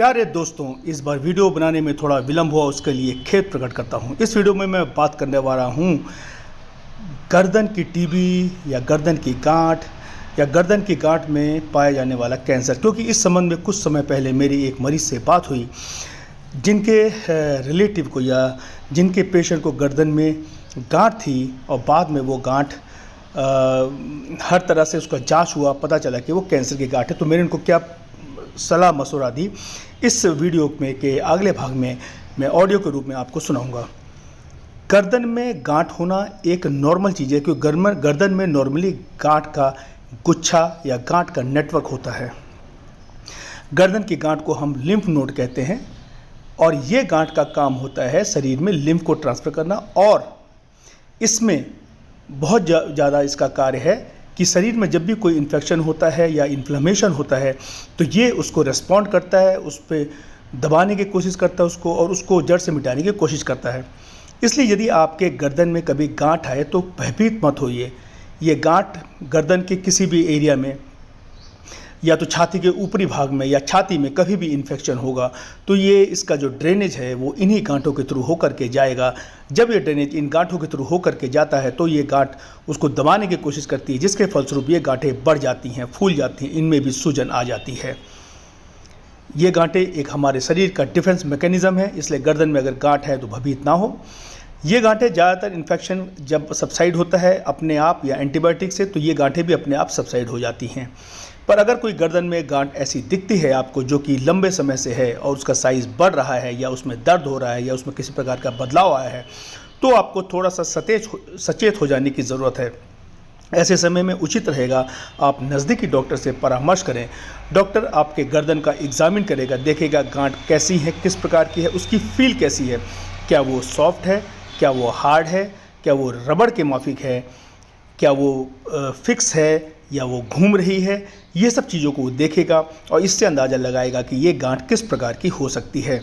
प्यारे दोस्तों, इस बार वीडियो बनाने में थोड़ा विलंब हुआ, उसके लिए खेद प्रकट करता हूँ। इस वीडियो में मैं बात करने वाला हूँ गर्दन की टीबी या गर्दन की गांठ या गर्दन की गांठ में पाया जाने वाला कैंसर। क्योंकि इस संबंध में कुछ समय पहले मेरी एक मरीज से बात हुई जिनके रिलेटिव को या जिनके पेशेंट को गर्दन में गांठ थी और बाद में वो गांठ हर तरह से उसका जांच हुआ, पता चला कि वो कैंसर की गांठ है। तो मैंने उनको क्या सलाह मशवरा दी, इस वीडियो में के अगले भाग में मैं ऑडियो के रूप में आपको सुनाऊंगा। गर्दन में गांठ होना एक नॉर्मल चीज़ है, क्योंकि गर्दन में नॉर्मली गांठ का गुच्छा या गांठ का नेटवर्क होता है। गर्दन की गांठ को हम लिम्फ नोड कहते हैं और ये गांठ का काम होता है शरीर में लिम्फ को ट्रांसफ़र करना, और इसमें बहुत ज़्यादा इसका कार्य है कि शरीर में जब भी कोई इन्फेक्शन होता है या इन्फ्लेमेशन होता है तो ये उसको रेस्पॉन्ड करता है, उस पर दबाने की कोशिश करता है उसको, और उसको जड़ से मिटाने की कोशिश करता है। इसलिए यदि आपके गर्दन में कभी गांठ आए तो भयभीत मत होइए। ये गांठ गर्दन के किसी भी एरिया में या तो छाती के ऊपरी भाग में या छाती में कभी भी इन्फेक्शन होगा तो ये इसका जो ड्रेनेज है वो इन्हीं गांठों के थ्रू होकर के जाएगा। जब ये ड्रेनेज इन गांठों के थ्रू होकर के जाता है तो ये गांठ उसको दबाने की कोशिश करती है, जिसके फलस्वरूप ये गांठें बढ़ जाती हैं, फूल जाती हैं, इनमें भी सूजन आ जाती है। ये गांठें एक हमारे शरीर का डिफेंस मैकेनिज्म है, इसलिए गर्दन में अगर गांठ है तो भयभीत ना हो। ये गांठें ज़्यादातर इन्फेक्शन जब सबसाइड होता है अपने आप या एंटीबायोटिक से, तो ये गांठें भी अपने आप सबसाइड हो जाती हैं। पर अगर कोई गर्दन में गांठ ऐसी दिखती है आपको जो कि लंबे समय से है और उसका साइज़ बढ़ रहा है या उसमें दर्द हो रहा है या उसमें किसी प्रकार का बदलाव आया है, तो आपको थोड़ा सा सचेत हो जाने की ज़रूरत है। ऐसे समय में उचित रहेगा आप नज़दीकी डॉक्टर से परामर्श करें। डॉक्टर आपके गर्दन का एग्जामिन करेगा, देखेगा गांठ कैसी है, किस प्रकार की है, उसकी फील कैसी है, क्या वो सॉफ्ट है, क्या वो हार्ड है, क्या वो रबड़ के माफिक है, क्या वो फिक्स है या वो घूम रही है। ये सब चीज़ों को वो देखेगा और इससे अंदाज़ा लगाएगा कि ये गांठ किस प्रकार की हो सकती है।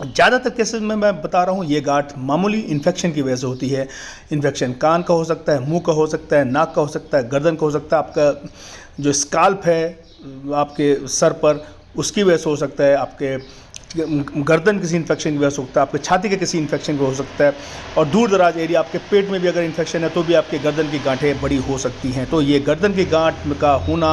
ज़्यादातर केसेस में मैं बता रहा हूँ ये गांठ मामूली इन्फेक्शन की वजह से होती है। इन्फेक्शन कान का हो सकता है, मुंह का हो सकता है, नाक का हो सकता है, गर्दन का हो सकता है, आपका जो स्काल्प है आपके सर पर उसकी वजह से हो सकता है, आपके गर्दन किसी इन्फेक्शन की वजह से हो सकता है, आपके छाती के किसी इन्फेक्शन की हो सकता है, और दूर दराज एरिया आपके पेट में भी अगर इन्फेक्शन है तो भी आपके गर्दन की गांठें बड़ी हो सकती हैं। तो ये गर्दन की गांठ का होना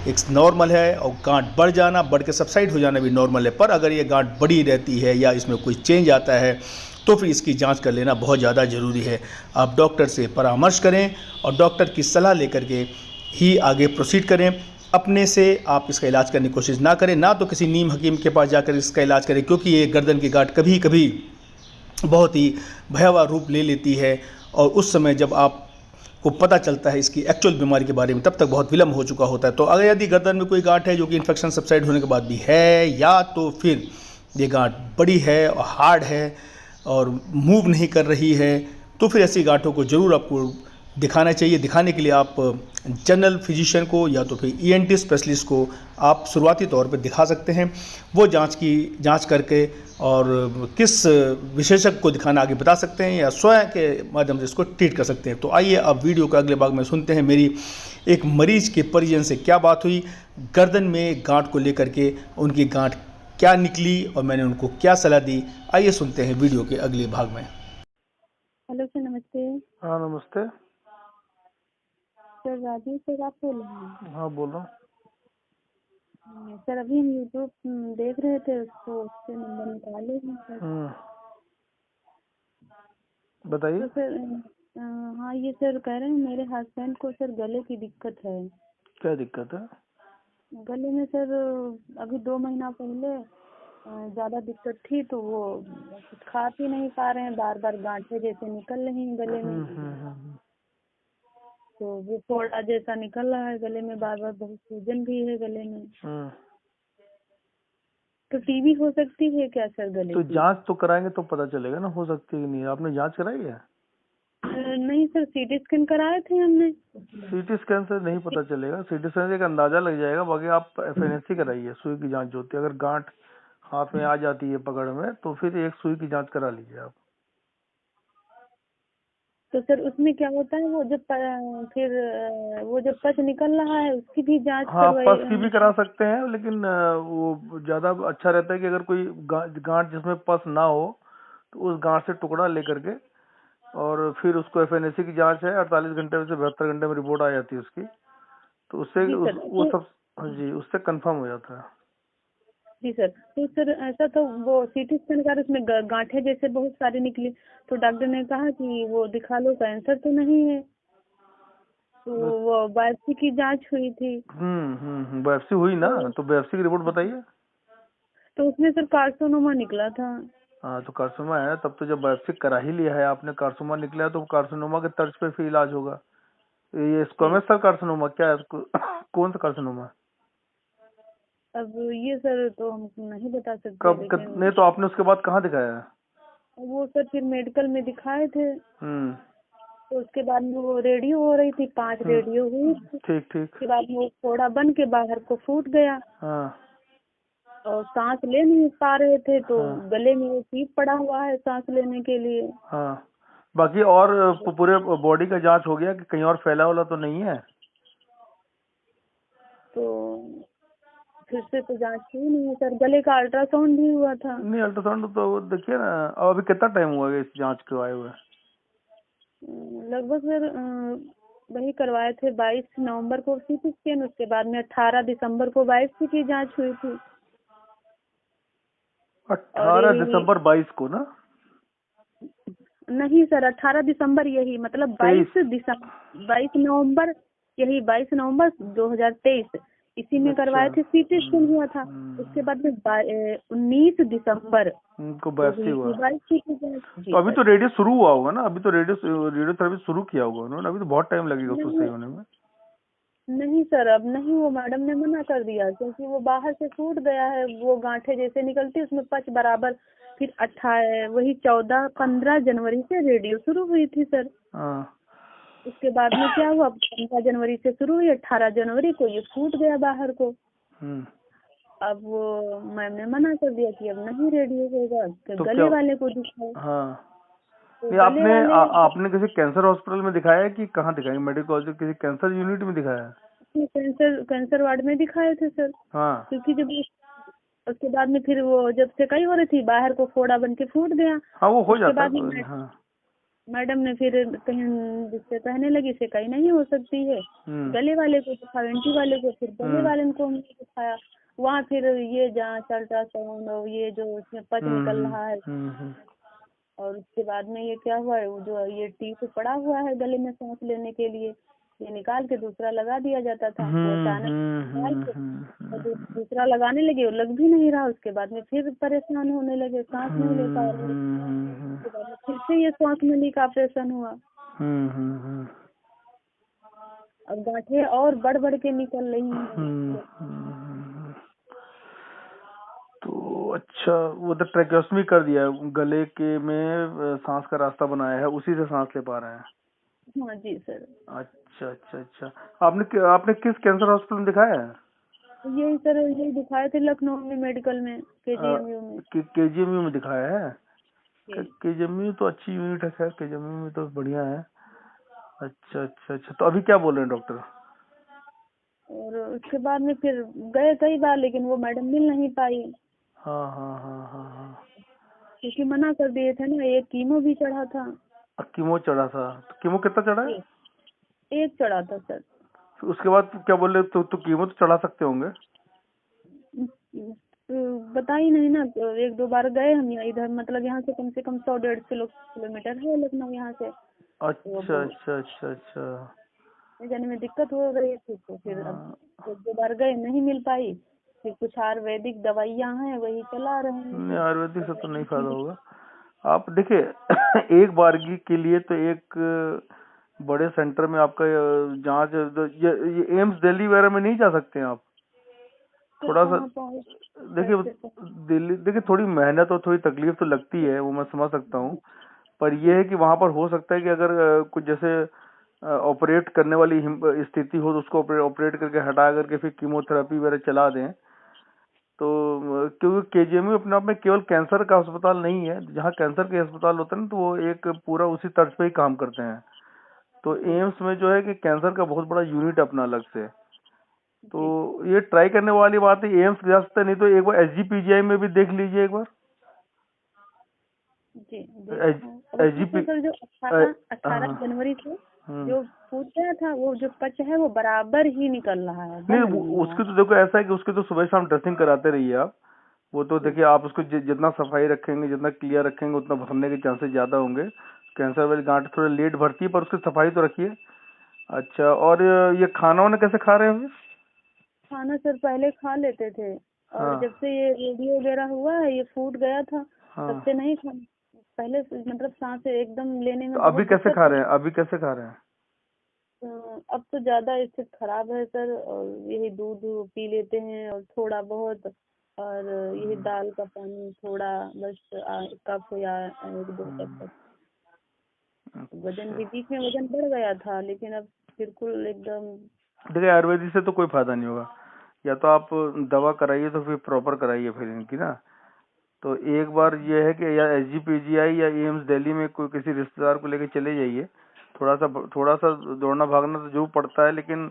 एक नॉर्मल है, और गांठ बढ़ जाना, बढ़ के सबसाइड हो जाना भी नॉर्मल है। पर अगर ये गांठ बड़ी रहती है या इसमें कोई चेंज आता है तो फिर इसकी जांच कर लेना बहुत ज़्यादा ज़रूरी है। आप डॉक्टर से परामर्श करें और डॉक्टर की सलाह लेकर के ही आगे प्रोसीड करें। अपने से आप इसका इलाज करने की कोशिश ना करें, ना तो किसी नीम हकीम के पास जाकर इसका इलाज करें, क्योंकि ये गर्दन की गांठ कभी कभी बहुत ही भयावह रूप ले लेती है, और उस समय जब आपको पता चलता है इसकी एक्चुअल बीमारी के बारे में तब तक बहुत विलम्ब हो चुका होता है। तो अगर यदि गर्दन में कोई गांठ है जो कि इन्फेक्शन सबसाइड होने के बाद भी है, या तो फिर ये गांठ बड़ी है और हार्ड है और मूव नहीं कर रही है, तो फिर ऐसी गांठों को ज़रूर आपको दिखाना चाहिए। दिखाने के लिए आप जनरल फिजिशियन को या तो फिर ईएनटी स्पेशलिस्ट को आप शुरुआती तौर पर दिखा सकते हैं। वो जांच करके और किस विशेषज्ञ को दिखाना आगे बता सकते हैं, या स्वयं के माध्यम से इसको ट्रीट कर सकते हैं। तो आइए अब वीडियो के अगले भाग में सुनते हैं मेरी एक मरीज के परिजन से क्या बात हुई, गर्दन में गांठ को लेकर के उनकी गांठ क्या निकली और मैंने उनको क्या सलाह दी। आइए सुनते हैं वीडियो के अगले भाग में। हेलो सर, नमस्ते। हाँ नमस्ते। सर राजीव सर आप बोल रहे हैं? हाँ बोल रहा हूँ। सर अभी हम यूट्यूब देख रहे थे, उसको उससे नंबर निकाले हैं सर। बताइए। तो सर हाँ, ये सर कह रहे हैं मेरे हस्बैंड को सर गले की दिक्कत है। क्या दिक्कत है? गले में सर अभी 2 महीना पहले ज़्यादा दिक्कत थी, तो वो कुछ खा पी नहीं पा रहे हैं, बार बार गांठें जैसे निकल रही हैं गले में। तो वो फोड़ा जैसा निकल रहा है गले में, बार बार बहुत सूजन भी है गले में। तो टीबी हो सकती है क्या सर गले तो की? जांच तो कराएंगे तो पता चलेगा ना, हो सकती है कि नहीं। आपने जांच कराई है? नहीं सर, सीटी स्कैन कराए थे हमने। सीटी स्कैन से नहीं पता चलेगा, सीटी स्कैन से एक अंदाजा लग जाएगा। बाकी आप एफएनएससी कराइए, सुई की जांच होती है। अगर गांठ हाथ में आ जाती है पकड़ में तो फिर एक सुई की जांच करा लीजिए आप। तो सर उसमें क्या होता है, वो जब फिर वो जब पच निकल रहा है उसकी भी जांच हाँ, करवाई। पस की भी करा सकते हैं, लेकिन वो ज्यादा अच्छा रहता है कि अगर कोई गांठ जिसमें पस ना हो तो उस गांठ से टुकड़ा लेकर के और फिर उसको एफएनएसी की जांच है, 48 घंटे से 72 घंटे में रिपोर्ट आ जाती है उसकी, तो उससे जी सर वो सब, हाँ जी, उससे कंफर्म हो जाता है। जी सर, तो सर ऐसा तो वो सीटी स्कैन कर उसमें गांठें जैसे बहुत सारी निकली, तो डॉक्टर ने कहा कि वो दिखा लो, कैंसर तो नहीं है। तो वो बायोप्सी की जांच हुई थी, बायोप्सी हुई ना, तो तो बायोप्सी की रिपोर्ट बताइए। उसमें सर कार्सिनोमा निकला था। हाँ, तो कार्सिनोमा है, तब तो जब बायोप्सी करा ही लिया है आपने, कार्सिनोमा निकला है तो कार्सिनोमा के तर्ज पे फिर इलाज होगा। ये जी, स्क्वामस सेल कार्सिनोमा क्या है? कौन सा कार्सिनोमा? अब ये सर तो हम नहीं बता सकते, कब लेकिन नहीं, तो आपने उसके बाद कहाँ दिखाया है? वो सर फिर मेडिकल में दिखाए थे, हम्म तो उसके बाद में वो रेडियो हो रही थी, 5 हम्म रेडियो हुई थी। ठीक ठीक। उसके बाद में वो फोड़ा बन के बाहर को फूट गया, हाँ और सांस ले नहीं पा रहे थे, तो हाँ गले में वो टीप पड़ा हुआ है सांस लेने के लिए। हाँ। बाकी और पूरे बॉडी का जांच हो गया कि कहीं और फैला वाला तो नहीं है? तो फिर से तो जांच हुई नहीं है सर, गले का अल्ट्रासाउंड भी हुआ था। नहीं, अल्ट्रासाउंड तो देखिए ना, अब अभी कितना टाइम हुआ है इस जांच को आए हुए? लगभग सर वही करवाए थे 22 नवंबर को सीटी स्कैन, उसके बाद में 18 दिसंबर को बायोप्सी की जांच हुई थी। और 18 यही दिसंबर 22 को ना? नहीं सर, 18 दिसंबर, यही मतलब 23। 22 नवंबर, यही 22 नवंबर 2023 इसी में अच्छा। करवाए थे, सीटी स्कैन हुआ था। उसके बाद में 19 दिसंबर उनको को बायोप्सी हुई हुआ। थी बायोप्सी की जांच। जी तो अभी सर। तो रेडियो शुरू हुआ होगा ना, अभी तो रेडियोथेरेपी शुरू किया होगा उन्होंने, अभी तो बहुत टाइम लगेगा उसको सही नहीं होने में। नहीं सर, अब नहीं, वो मैडम ने मना कर दिया, क्योंकि वो बाहर से फूट गया है, वो गांठें जैसे निकलती उसमें पच बराबर। फिर 18 वही 15 जनवरी से रेडियो शुरू हुई थी सर। हाँ। उसके बाद में क्या हुआ, 15 जनवरी से शुरू हुई, 18 जनवरी को ये फूट गया बाहर को। हम्म। अब वो मैम ने मना कर दिया कि अब नहीं रेडियो होगा, तो तो क्या? गले वाले को दिखाओ। हाँ। तो नहीं, गले वाले आपने किसी कैंसर हॉस्पिटल में दिखाया है कि कहाँ दिखाया? मेडिकल कॉलेज किसी कैंसर यूनिट में दिखाया है? कैंसर वार्ड में दिखाए थे सर। हाँ क्योंकि जब उसके बाद में फिर वो जब सेकाई हो रही थी, बाहर को फोड़ा बन के फूट गया। हाँ, वो हो उसके जाता है बाद कोई में नहीं, हाँ। मैडम ने फिर कहीं जिससे कहने लगी सेकाई नहीं हो सकती है, हम्म गले वाले को दिखाओ, एंटी वाले को। फिर गले हम्म वाले को हमने दिखाया, वहाँ फिर ये जांच अल्ट्रासाउंड और ये जो उसमें पच निकल रहा है। हम्म। और उसके बाद में ये क्या हुआ है, वो जो ये टीप पड़ा हुआ है गले में सांस लेने के लिए, ये निकाल के दूसरा लगा दिया जाता था। वो अचानक निकाल के और दूसरा लगाने लगे, वो लग भी नहीं रहा। उसके बाद में फिर परेशान होने लगे, सांस नहीं ले पा रहे। उसके बाद में फिर से ये सांस नली का ऑपरेशन हुआ। अब गांठें और बढ़ बढ़ के निकल रही हैं। तो अच्छा, वो तो ट्रैकेस्टमी कर दिया है, गले के में सांस का रास्ता बनाया है, उसी से सांस ले पा रहे हैं। हाँ जी सर। अच्छा अच्छा अच्छा। आपने किस कैंसर हॉस्पिटल में दिखाया है? यही सर, यही दिखाए थे लखनऊ में मेडिकल में, KGMU में। केजीएमयू में दिखाया है? जी। केजीएमयू तो अच्छी यूनिट है, खैर केजीएमयू में तो बढ़िया है। अच्छा अच्छा अच्छा, तो अभी क्या बोल रहे हैं डॉक्टर? और उसके बाद में फिर गए कई बार, लेकिन वो मैडम मिल नहीं पाई, हाँ हाँ हाँ हाँ हाँ। क्योंकि मना कर दिए थे ना। एक कीमो भी चढ़ा था। कीमो चढ़ा था? तो कीमो कितना चढ़ा है? जी, एक चढ़ा था सर। फिर उसके बाद क्या बोल रहे? तो कीमो तो चढ़ा सकते होंगे? बता ही नहीं ना, 1-2 बार गए हम यहाँ, इधर मतलब यहाँ से कम 100-150 किलोमीटर है लखनऊ यहाँ से। अच्छा अच्छा अच्छा अच्छा। जाने में दिक्कत हो रही थी, तो फिर अब 1-2 बार गए, नहीं मिल पाई। फिर कुछ आयुर्वेदिक दवाइयाँ हैं, वही चला रहे नहीं, हैं। आयुर्वेदिक से तो नहीं फायदा होगा। आप देखिए एक बारगी के लिए तो एक बड़े सेंटर में आपका जांच, ये एम्स दिल्ली वगैरह में नहीं जा सकते हैं आप? फिर थोड़ा सा कहाँ पहुँच देखिए, कैसे पहुँच। दिल्ली देखिए, थोड़ी मेहनत और थोड़ी तकलीफ तो लगती है, वो मैं समझ सकता हूँ। पर यह है कि वहां पर हो सकता है कि अगर कुछ जैसे ऑपरेट करने वाली स्थिति हो तो उसको ऑपरेट करके हटा करके फिर कीमोथेरेपी वगैरह चला दें, तो क्योंकि केजीएमयू अपने आप में केवल कैंसर का अस्पताल नहीं है, जहाँ कैंसर के अस्पताल होते हैं ना तो वो एक पूरा उसी तर्ज पे ही काम करते हैं। तो एम्स में जो है कि कैंसर का बहुत बड़ा यूनिट अपना अलग से, तो ये ट्राई करने वाली बात है। एम्स जा सकते, नहीं तो एक बार एसजीपीजीआई में भी देख लीजिए एक बार। जी एसजीपी सर, जो 18 जनवरी से जो फूट गया था, वो जो पच है वो बराबर ही निकल रहा है। नहीं उसकी तो देखो ऐसा है कि उसकी तो सुबह शाम ड्रेसिंग कराते रहिए आप। वो तो देखिए आप उसको जितना सफाई रखेंगे, जितना क्लियर रखेंगे, उतना भरने के चांसेस ज्यादा होंगे। कैंसर वाली गांठ थोड़ा लेट भरती है, पर उसकी सफाई तो रखिए। अच्छा, और ये खाना वाना कैसे खा रहे हैं? खाना सर पहले खा लेते थे, और जब से ये रेडियो वगैरह हुआ है, ये फूट गया था, तब से नहीं खा। पहले मतलब सांस एकदम लेने में तो अभी कैसे खा रहे हैं? अभी कैसे खा रहे हैं? अब तो ज्यादा स्थिति खराब है सर, और यही दूध पी लेते हैं और थोड़ा बहुत, और यही दाल का पानी थोड़ा, बस कप या 1-2 कप। वजन भी बीच में वजन बढ़ गया था, लेकिन अब बिल्कुल एकदम। देखिए आयुर्वेदिक से तो कोई फायदा नहीं होगा, या तो आप दवा कराइए तो फिर प्रॉपर कराइए फिर इनकी ना। तो एक बार ये है कि या एसजीपीजीआई या एम्स दिल्ली में कोई किसी रिश्तेदार को लेके चले जाइए। थोड़ा सा दौड़ना भागना तो जरूर पड़ता है, लेकिन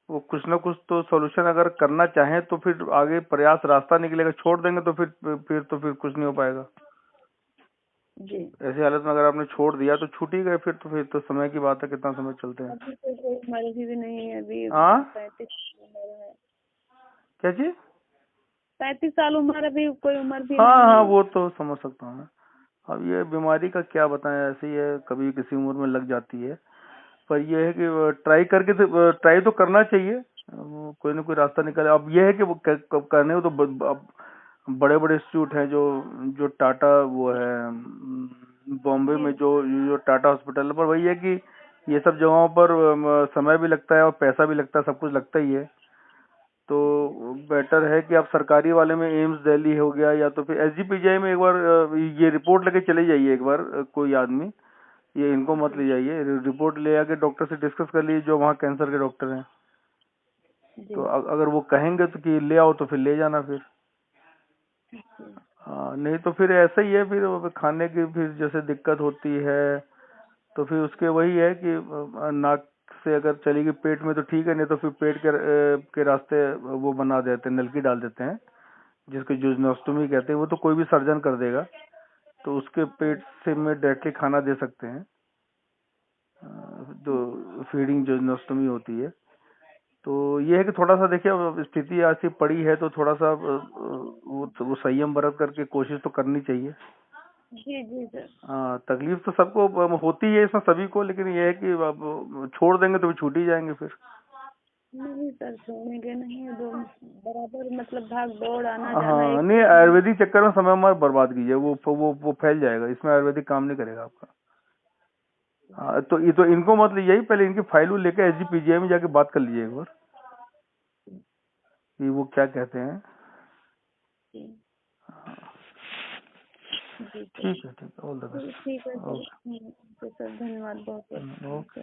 वो कुछ ना कुछ तो सोल्यूशन अगर करना चाहें तो फिर आगे प्रयास रास्ता निकलेगा। छोड़ देंगे तो फिर कुछ नहीं हो पाएगा जी। ऐसी हालत में। अगर आपने छोड़ दिया तो छूट ही गए, फिर तो समय की बात है, कितना समय चलते हैं। अभी तो कोई मर्जी भी नहीं है, अभी हाँ 35 उम्र है। क्या चीज? 35 साल उम्र, अभी कोई उम्र भी हाँ नहीं हाँ, है। वो तो समझ सकता हूँ मैं। अब ये बीमारी का क्या बताएं, ऐसी है, कभी किसी उम्र में लग जाती है। पर ये है कि ट्राई तो करना चाहिए, कोई ना कोई रास्ता निकले। अब ये है कि वो करने को तो बड़े बड़े इंस्टीट्यूट हैं, जो टाटा वो है बॉम्बे में, जो टाटा हॉस्पिटल है। पर वही है कि ये सब जगहों पर समय भी लगता है और पैसा भी लगता है, सब कुछ लगता ही है। तो बेटर है कि आप सरकारी वाले में, एम्स दिल्ली हो गया, या तो फिर एसजीपीजीआई में एक बार ये रिपोर्ट लेके चले जाइए एक बार। कोई आदमी, ये इनको मत ले जाइए, रिपोर्ट ले आके डॉक्टर से डिस्कस कर लीजिए जो वहाँ कैंसर के डॉक्टर हैं। तो अगर वो कहेंगे तो कि ले आओ तो फिर ले जाना फिर। हाँ, नहीं तो फिर ऐसा ही है, फिर खाने की फिर जैसे दिक्कत होती है, तो फिर उसके वही है कि नाक से अगर चलेगी पेट में तो ठीक है, नहीं तो फिर पेट के रास्ते वो बना देते हैं, नलकी डाल देते हैं, जिसको जूजनोस्टोमी कहते हैं। वो तो कोई भी सर्जन कर देगा, तो उसके पेट से में डायरेक्टली खाना दे सकते हैं। तो फीडिंग जूजनोस्टोमी होती है। तो ये है कि थोड़ा सा देखिए, अब स्थिति ऐसी पड़ी है तो थोड़ा सा वो संयम बरत करके कोशिश तो करनी चाहिए। जी जी सर। हाँ, तकलीफ तो सबको होती है इसमें, सभी को, लेकिन ये है कि अब छोड़ देंगे तो छूट ही जाएंगे फिर। नहीं सर, छोड़ेंगे नहीं, दो बराबर मतलब भाग दौड़ आना जाना हाँ, एक। नहीं आयुर्वेदिक चक्कर में समय मत बर्बाद कीजिए, वो फैल जाएगा, इसमें आयुर्वेदिक काम नहीं करेगा आपका। हाँ, तो ये तो इनको मत लीजिए, पहले इनकी फाइल लेके एसजीपीजीआई में जाके बात कर लीजिए एक बार कि वो क्या कहते हैं। जी ठीक है, ऑल द बेस्ट। ठीक है सर, सर धन्यवाद बहुत बहुत। ओके।